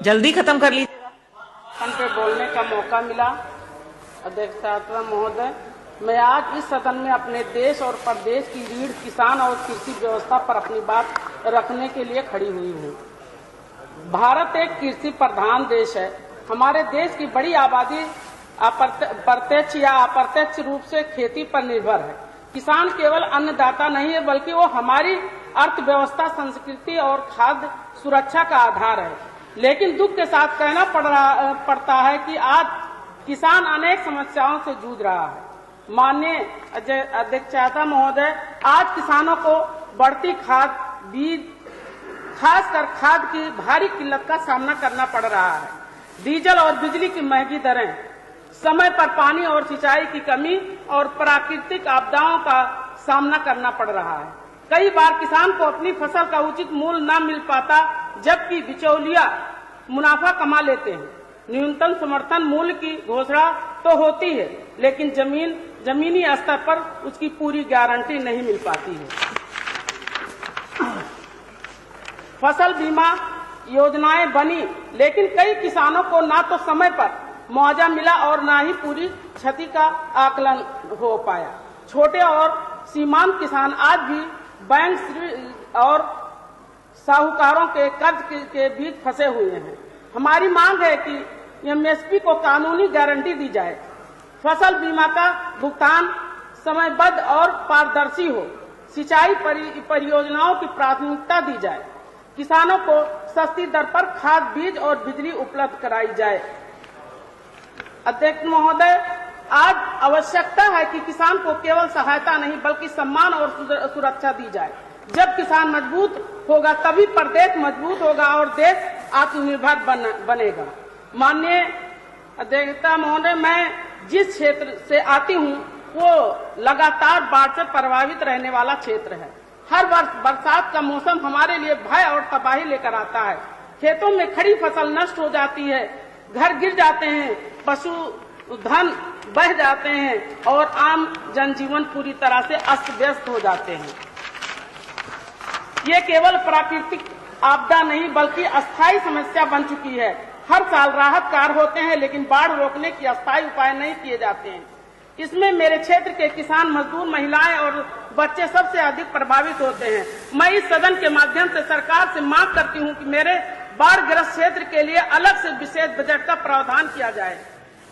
जल्दी खत्म कर लीजिएगा। सदन पे बोलने का मौका मिला। अध्यक्ष महोदय, मैं आज इस सदन में अपने देश और प्रदेश की रीढ़ किसान और कृषि व्यवस्था पर अपनी बात रखने के लिए खड़ी हुई हूँ। भारत एक कृषि प्रधान देश है। हमारे देश की बड़ी आबादी प्रत्यक्ष या अप्रत्यक्ष रूप से खेती पर निर्भर है। किसान केवल अन्नदाता नहीं है, बल्कि वो हमारी अर्थव्यवस्था, संस्कृति और खाद्य सुरक्षा का आधार है। लेकिन दुख के साथ कहना पड़ता है कि आज किसान अनेक समस्याओं से जूझ रहा है। माननीय अध्यक्ष महोदय, आज किसानों को बढ़ती खाद, बीज, खासकर खाद की भारी किल्लत का सामना करना पड़ रहा है। डीजल और बिजली की महंगी दरें, समय पर पानी और सिंचाई की कमी और प्राकृतिक आपदाओं का सामना करना पड़ रहा है। कई बार किसान को अपनी फसल का उचित मूल्य न मिल पाता, जबकि बिचौलिया मुनाफा कमा लेते हैं। न्यूनतम समर्थन मूल्य की घोषणा तो होती है, लेकिन जमीनी स्तर पर उसकी पूरी गारंटी नहीं मिल पाती है। फसल बीमा योजनाएं बनी, लेकिन कई किसानों को ना तो समय पर मुआवजा मिला और ना ही पूरी क्षति का आकलन हो पाया। छोटे और सीमांत किसान आज भी बैंक और साहूकारों के कर्ज के बीच फंसे हुए हैं। हमारी मांग है कि एमएसपी को कानूनी गारंटी दी जाए, फसल बीमा का भुगतान समयबद्ध और पारदर्शी हो, सिंचाई परियोजनाओं की प्राथमिकता दी जाए, किसानों को सस्ती दर पर खाद, बीज और बिजली उपलब्ध कराई जाए। अध्यक्ष महोदय, आज आवश्यकता है कि किसान को केवल सहायता नहीं बल्कि सम्मान और सुरक्षा दी जाए। जब किसान मजबूत होगा तभी प्रदेश मजबूत होगा और देश आत्मनिर्भर बनेगा। माननीय अध्यक्ष महोदय, मैं जिस क्षेत्र से आती हूँ वो लगातार बाढ़ से प्रभावित रहने वाला क्षेत्र है। हर वर्ष बरसात का मौसम हमारे लिए भय और तबाही लेकर आता है। खेतों में खड़ी फसल नष्ट हो जाती है, घर गिर जाते हैं, पशु धन बह जाते हैं और आम जनजीवन पूरी तरह से अस्त व्यस्त हो जाते हैं। ये केवल प्राकृतिक आपदा नहीं बल्कि अस्थायी समस्या बन चुकी है। हर साल राहत कार्य होते हैं, लेकिन बाढ़ रोकने के अस्थायी उपाय नहीं किए जाते हैं। इसमें मेरे क्षेत्र के किसान, मजदूर, महिलाएं और बच्चे सबसे अधिक प्रभावित होते हैं। मैं इस सदन के माध्यम से सरकार से मांग करती हूं कि मेरे बाढ़ग्रस्त क्षेत्र के लिए अलग से विशेष बजट का प्रावधान किया जाए।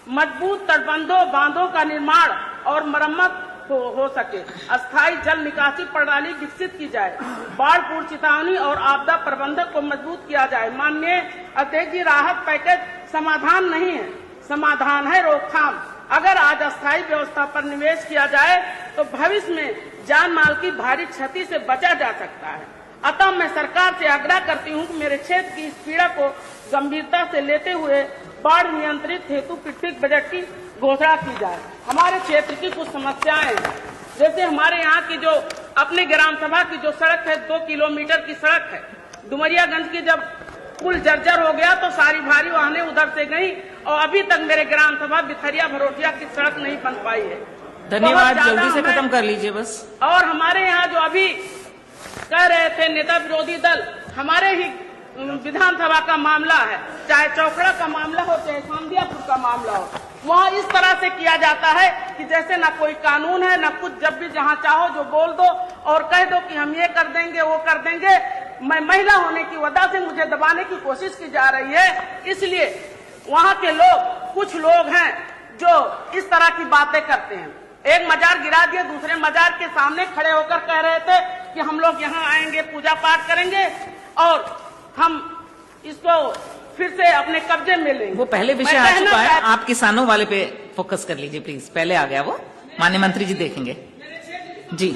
मजबूत तटबंधों, बांधों का निर्माण और मरम्मत हो सके, अस्थायी जल निकासी प्रणाली विकसित की जाए, बाढ़ पूर्व चेतावनी और आपदा प्रबंधन को मजबूत किया जाए। माननीय अध्यक्ष जी, राहत पैकेज समाधान नहीं है, समाधान है रोकथाम। अगर आज अस्थायी व्यवस्था पर निवेश किया जाए तो भविष्य में जान माल की भारी क्षति से बचा जा सकता है। अतः मैं सरकार से आग्रह करती हूं कि मेरे क्षेत्र की इस पीड़ा को गंभीरता से लेते हुए बाढ़ नियंत्रित हेतु पृथक बजट की घोषणा की जाए। हमारे क्षेत्र की कुछ समस्याएं हैं, जैसे हमारे यहाँ की जो अपने ग्राम सभा की जो सड़क है, 2 किलोमीटर की सड़क है। डुमरियागंज की जब पुल जर्जर हो गया तो सारी भारी वाहनें उधर से गई और अभी तक मेरे ग्राम सभा बिथरिया भरोटिया की सड़क नहीं बन पाई है। धन्यवाद, जल्दी से खत्म कर लीजिए बस। और हमारे यहाँ जो अभी कह रहे थे नेता विरोधी दल, हमारे ही विधानसभा का मामला है, चाहे चौखड़ा का मामला हो चाहे सांदियापुर का मामला हो, वहाँ इस तरह से किया जाता है कि जैसे न कोई कानून है न कुछ। जब भी जहाँ चाहो जो बोल दो और कह दो कि हम ये कर देंगे वो कर देंगे। मैं महिला होने की वजह से मुझे दबाने की कोशिश की जा रही है, इसलिए वहाँ के लोग, कुछ लोग हैं जो इस तरह की बातें करते हैं। एक मजार गिरा दिए, दूसरे मजार के सामने खड़े होकर कह रहे थे कि हम लोग यहाँ आएंगे, पूजा पाठ करेंगे और हम इसको फिर से अपने कब्जे में लेंगे। वो पहले विषय आ चुका है, आप किसानों वाले पे फोकस कर लीजिए प्लीज। पहले आ गया वो, माननीय मंत्री जी देखेंगे जी।